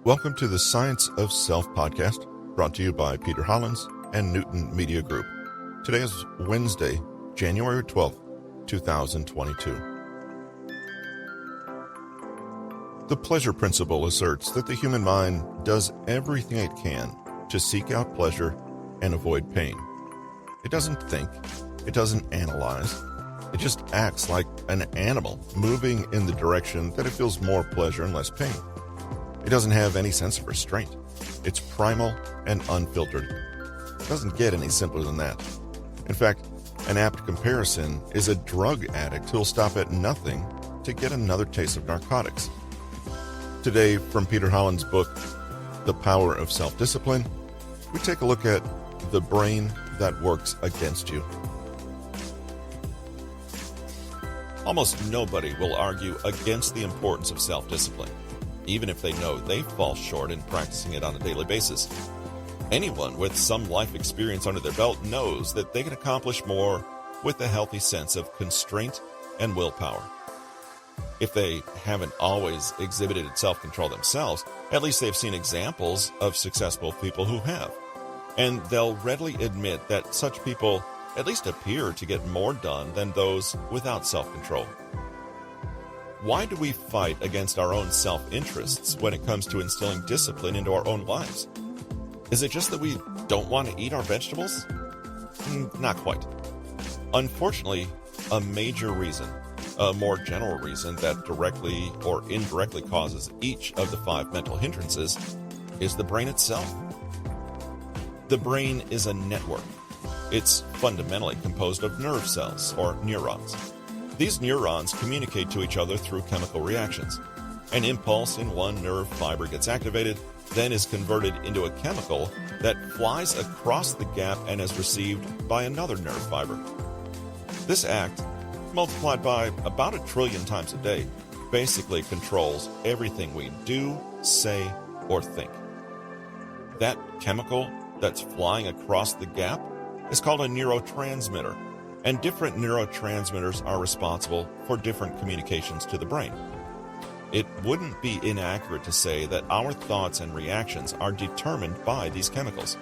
Welcome to the Science of Self podcast, brought to you by Peter Hollins and Newton Media Group. Today is Wednesday, January 12th, 2022. The pleasure principle asserts that the human mind does everything it can to seek out pleasure and avoid pain. It doesn't think, it doesn't analyze, it just acts like an animal moving in the direction that it feels more pleasure and less pain. It doesn't have any sense of restraint. It's primal and unfiltered. It doesn't get any simpler than that. In fact, an apt comparison is a drug addict who'll stop at nothing to get another taste of narcotics. Today, from Peter Hollins' book, The Power of Self-Discipline, we take a look at the brain that works against you. Almost nobody will argue against the importance of self-discipline, even if they know they fall short in practicing it on a daily basis. Anyone with some life experience under their belt knows that they can accomplish more with a healthy sense of constraint and willpower. If they haven't always exhibited self-control themselves, at least they've seen examples of successful people who have. And they'll readily admit that such people at least appear to get more done than those without self-control. Why do we fight against our own self-interests when it comes to instilling discipline into our own lives? Is it just that we don't want to eat our vegetables? Not quite. Unfortunately, a major reason, a more general reason that directly or indirectly causes each of the 5 mental hindrances is the brain itself. The brain is a network. It's fundamentally composed of nerve cells, or neurons. These neurons communicate to each other through chemical reactions. An impulse in one nerve fiber gets activated, then is converted into a chemical that flies across the gap and is received by another nerve fiber. This act, multiplied by about 1 trillion times a day, basically controls everything we do, say, or think. That chemical that's flying across the gap is called a neurotransmitter, and different neurotransmitters are responsible for different communications to the brain. It wouldn't be inaccurate to say that our thoughts and reactions are determined by these chemicals.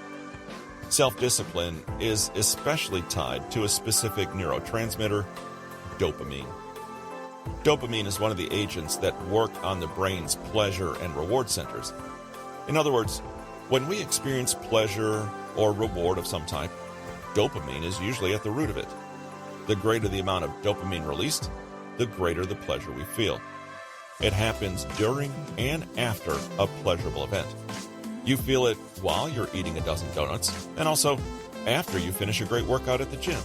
Self-discipline is especially tied to a specific neurotransmitter, dopamine. Dopamine is one of the agents that work on the brain's pleasure and reward centers. In other words, when we experience pleasure or reward of some type, dopamine is usually at the root of it. The greater the amount of dopamine released, the greater the pleasure we feel. It happens during and after a pleasurable event. You feel it while you're eating a dozen donuts, and also after you finish a great workout at the gym.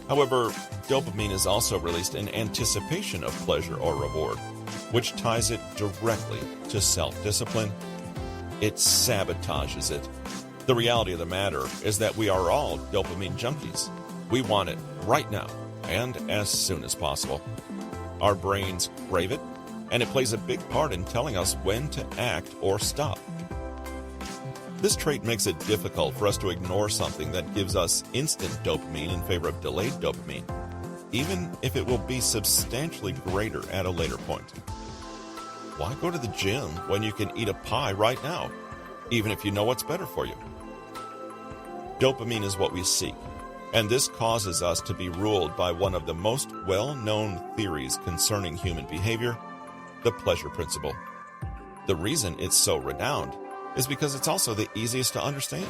However, dopamine is also released in anticipation of pleasure or reward, which ties it directly to self-discipline. It sabotages it. The reality of the matter is that we are all dopamine junkies. We want it right now and as soon as possible. Our brains crave it, and it plays a big part in telling us when to act or stop. This trait makes it difficult for us to ignore something that gives us instant dopamine in favor of delayed dopamine, even if it will be substantially greater at a later point. Why go to the gym when you can eat a pie right now, even if you know what's better for you? Dopamine is what we seek, and this causes us to be ruled by one of the most well-known theories concerning human behavior, the pleasure principle. The reason it's so renowned is because it's also the easiest to understand.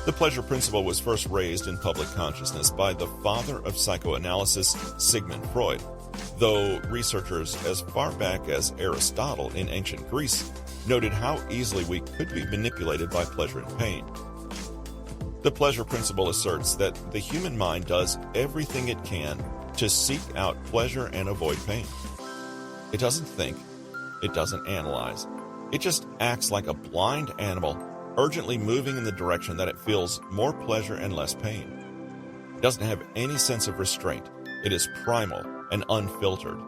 The pleasure principle was first raised in public consciousness by the father of psychoanalysis, Sigmund Freud, though researchers as far back as Aristotle in ancient Greece noted how easily we could be manipulated by pleasure and pain. The pleasure principle asserts that the human mind does everything it can to seek out pleasure and avoid pain. It doesn't think, it doesn't analyze, it just acts like a blind animal, urgently moving in the direction that it feels more pleasure and less pain. It doesn't have any sense of restraint. It is primal and unfiltered.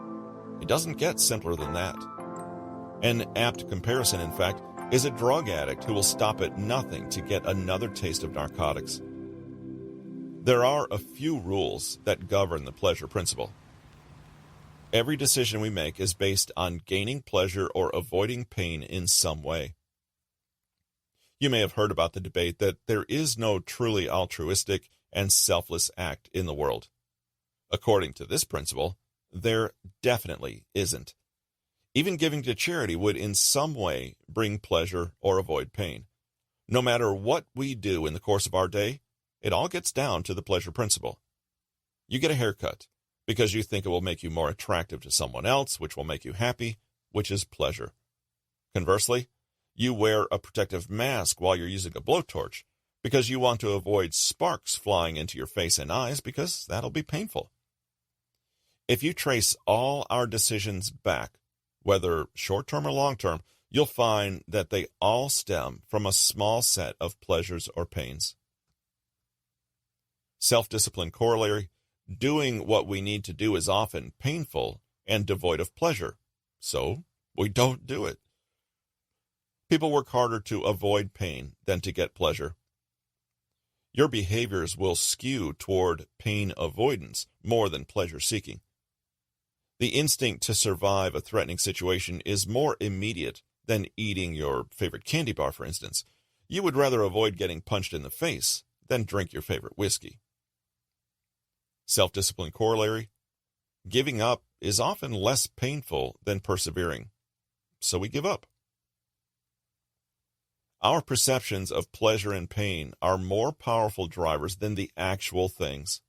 It doesn't get simpler than that. An apt comparison, in fact, is a drug addict who will stop at nothing to get another taste of narcotics. There are a few rules that govern the pleasure principle. Every decision we make is based on gaining pleasure or avoiding pain in some way. You may have heard about the debate that there is no truly altruistic and selfless act in the world. According to this principle, there definitely isn't. Even giving to charity would in some way bring pleasure or avoid pain. No matter what we do in the course of our day, it all gets down to the pleasure principle. You get a haircut because you think it will make you more attractive to someone else, which will make you happy, which is pleasure. Conversely, you wear a protective mask while you're using a blowtorch because you want to avoid sparks flying into your face and eyes because that'll be painful. If you trace all our decisions back, whether short-term or long-term, you'll find that they all stem from a small set of pleasures or pains. Self-discipline corollary: doing what we need to do is often painful and devoid of pleasure, so we don't do it. People work harder to avoid pain than to get pleasure. Your behaviors will skew toward pain avoidance more than pleasure seeking. The instinct to survive a threatening situation is more immediate than eating your favorite candy bar, for instance. You would rather avoid getting punched in the face than drink your favorite whiskey. Self-discipline corollary: giving up is often less painful than persevering, so we give up. Our perceptions of pleasure and pain are more powerful drivers than the actual things.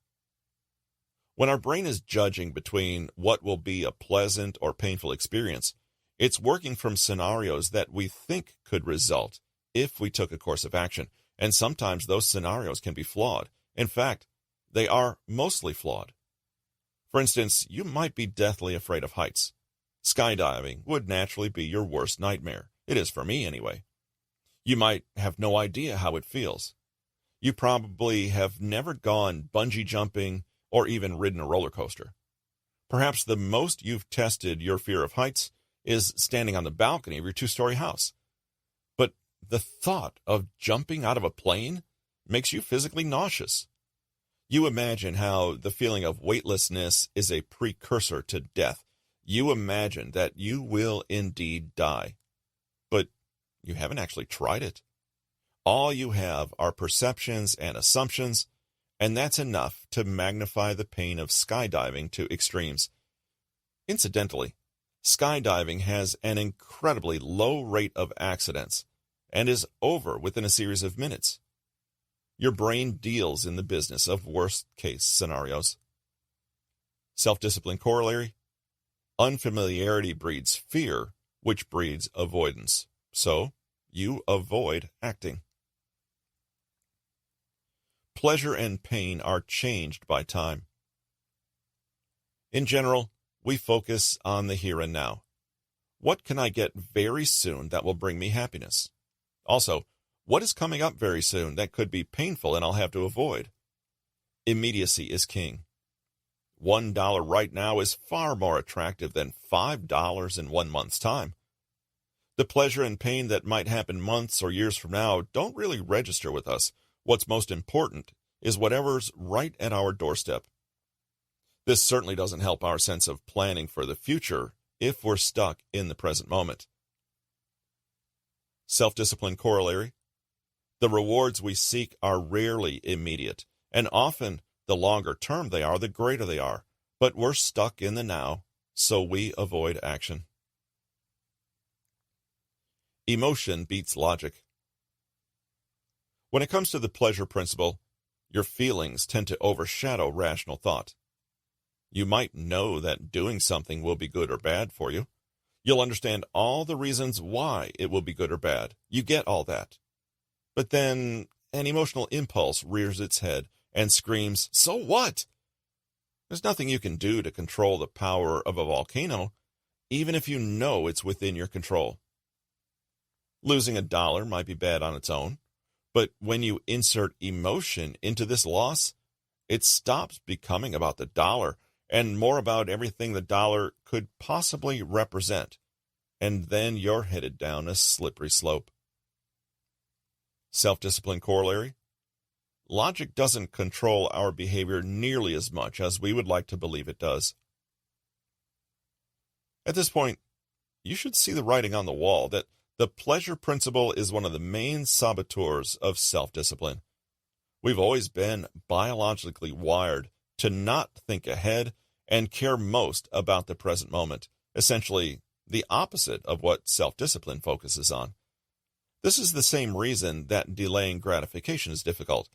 When our brain is judging between what will be a pleasant or painful experience, it's working from scenarios that we think could result if we took a course of action, and sometimes those scenarios can be flawed. In fact, they are mostly flawed. For instance, you might be deathly afraid of heights. Skydiving would naturally be your worst nightmare. It is for me anyway. You might have no idea how it feels. You probably have never gone bungee jumping or even ridden a roller coaster. Perhaps the most you've tested your fear of heights is standing on the balcony of your 2-story house. But the thought of jumping out of a plane makes you physically nauseous. You imagine how the feeling of weightlessness is a precursor to death. You imagine that you will indeed die. But you haven't actually tried it. All you have are perceptions and assumptions, and that's enough to magnify the pain of skydiving to extremes. Incidentally, skydiving has an incredibly low rate of accidents and is over within a series of minutes. Your brain deals in the business of worst-case scenarios. Self-discipline corollary: unfamiliarity breeds fear, which breeds avoidance. So, you avoid acting. Pleasure and pain are changed by time. In general, we focus on the here and now. What can I get very soon that will bring me happiness? Also, what is coming up very soon that could be painful and I'll have to avoid? Immediacy is king. $1 right now is far more attractive than $5 in 1 month's time. The pleasure and pain that might happen months or years from now don't really register with us. What's most important is whatever's right at our doorstep. This certainly doesn't help our sense of planning for the future if we're stuck in the present moment. Self-discipline corollary: the rewards we seek are rarely immediate, and often the longer term they are, the greater they are. But we're stuck in the now, so we avoid action. Emotion beats logic. When it comes to the pleasure principle, your feelings tend to overshadow rational thought. You might know that doing something will be good or bad for you. You'll understand all the reasons why it will be good or bad. You get all that. But then an emotional impulse rears its head and screams, "So what?" There's nothing you can do to control the power of a volcano, even if you know it's within your control. Losing $1 might be bad on its own, but when you insert emotion into this loss, it stops becoming about the dollar and more about everything the dollar could possibly represent, and then you're headed down a slippery slope. Self-discipline corollary: logic doesn't control our behavior nearly as much as we would like to believe it does. At this point, you should see the writing on the wall that the pleasure principle is one of the main saboteurs of self-discipline. We've always been biologically wired to not think ahead and care most about the present moment, essentially the opposite of what self-discipline focuses on. This is the same reason that delaying gratification is difficult.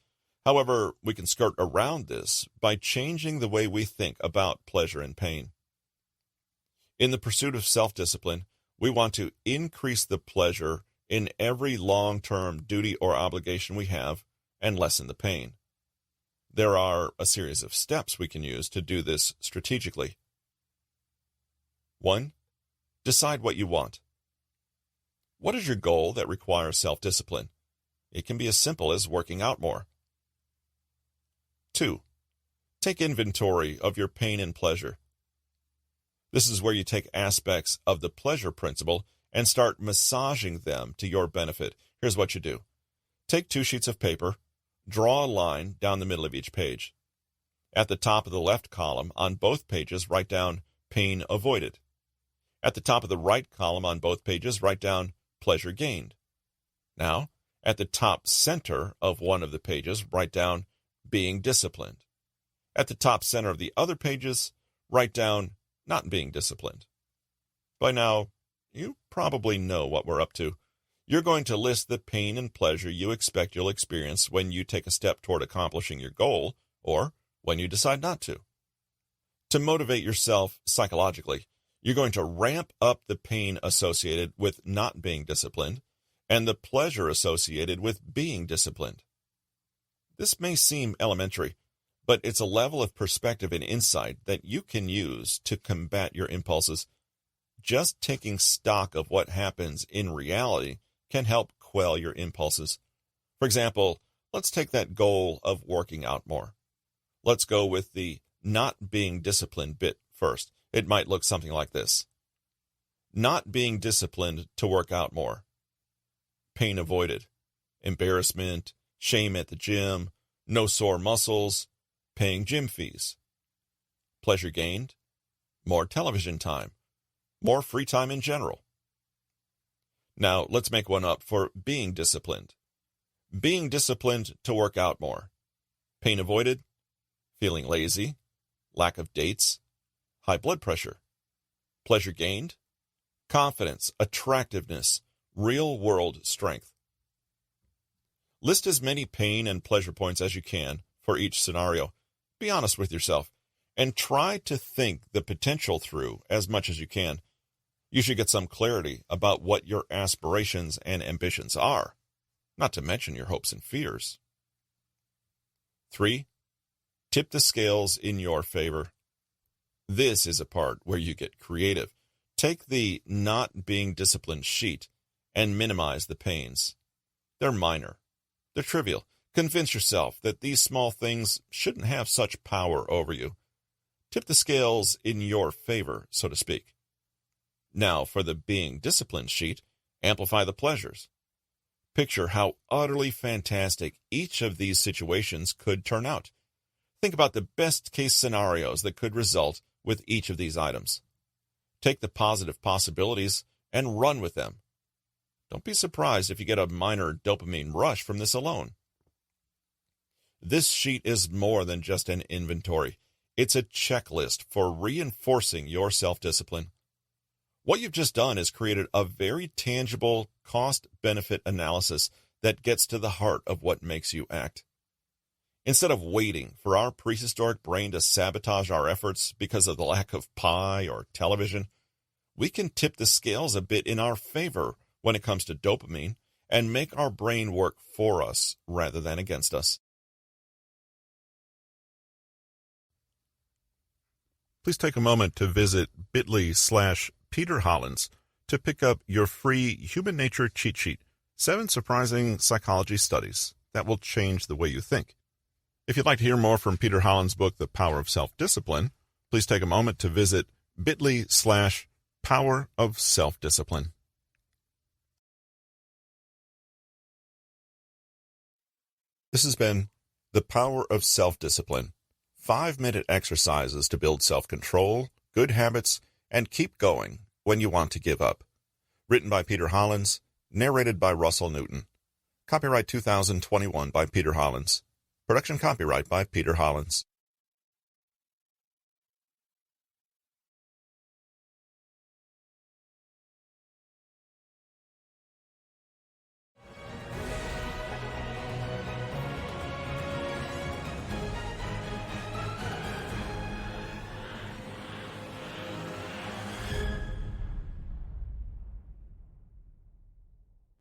However, we can skirt around this by changing the way we think about pleasure and pain. In the pursuit of self-discipline, we want to increase the pleasure in every long-term duty or obligation we have and lessen the pain. There are a series of steps we can use to do this strategically. 1. Decide what you want. What is your goal that requires self-discipline? It can be as simple as working out more. 2. Take inventory of your pain and pleasure. This is where you take aspects of the pleasure principle and start massaging them to your benefit. Here's what you do. Take 2 sheets of paper, draw a line down the middle of each page. At the top of the left column on both pages, write down pain avoided. At the top of the right column on both pages, write down pleasure gained. Now, at the top center of one of the pages, write down being disciplined. At the top center of the other pages, write down not being disciplined. By now, you probably know what we're up to. You're going to list the pain and pleasure you expect you'll experience when you take a step toward accomplishing your goal, or when you decide not to. To motivate yourself psychologically, you're going to ramp up the pain associated with not being disciplined and the pleasure associated with being disciplined. This may seem elementary, but it's a level of perspective and insight that you can use to combat your impulses. Just taking stock of what happens in reality can help quell your impulses. For example, let's take that goal of working out more. Let's go with the not being disciplined bit first. It might look something like this. Not being disciplined to work out more. Pain avoided. Embarrassment, shame at the gym, no sore muscles, paying gym fees. Pleasure gained. More television time. More free time in general. Now, let's make one up for being disciplined. Being disciplined to work out more. Pain avoided. Feeling lazy. Lack of dates. High blood pressure. Pleasure gained. Confidence, attractiveness, real-world strength. List as many pain and pleasure points as you can for each scenario. Be honest with yourself and try to think the potential through as much as you can. You should get some clarity about what your aspirations and ambitions are, not to mention your hopes and fears. 3. Tip the scales in your favor. This is a part where you get creative. Take the not being disciplined sheet and minimize the pains. They're minor. They're trivial. Convince yourself that these small things shouldn't have such power over you. Tip the scales in your favor, so to speak. Now, for the being disciplined sheet, amplify the pleasures. Picture how utterly fantastic each of these situations could turn out. Think about the best-case scenarios that could result with each of these items. Take the positive possibilities and run with them. Don't be surprised if you get a minor dopamine rush from this alone. This sheet is more than just an inventory. It's a checklist for reinforcing your self-discipline. What you've just done is created a very tangible cost-benefit analysis that gets to the heart of what makes you act. Instead of waiting for our prehistoric brain to sabotage our efforts because of the lack of pie or television, we can tip the scales a bit in our favor when it comes to dopamine and make our brain work for us rather than against us. Please take a moment to visit bit.ly/Peter Hollins to pick up your free Human Nature cheat sheet, 7 surprising psychology studies that will change the way you think. If you'd like to hear more from Peter Hollins' book, The Power of Self-Discipline, please take a moment to visit bit.ly/Power of Self-Discipline. This has been The Power of Self-Discipline, 5-minute exercises to build self-control, good habits, and keep going when you want to give up. Written by Peter Hollins, narrated by Russell Newton. Copyright 2021 by Peter Hollins. Production copyright by Peter Hollins.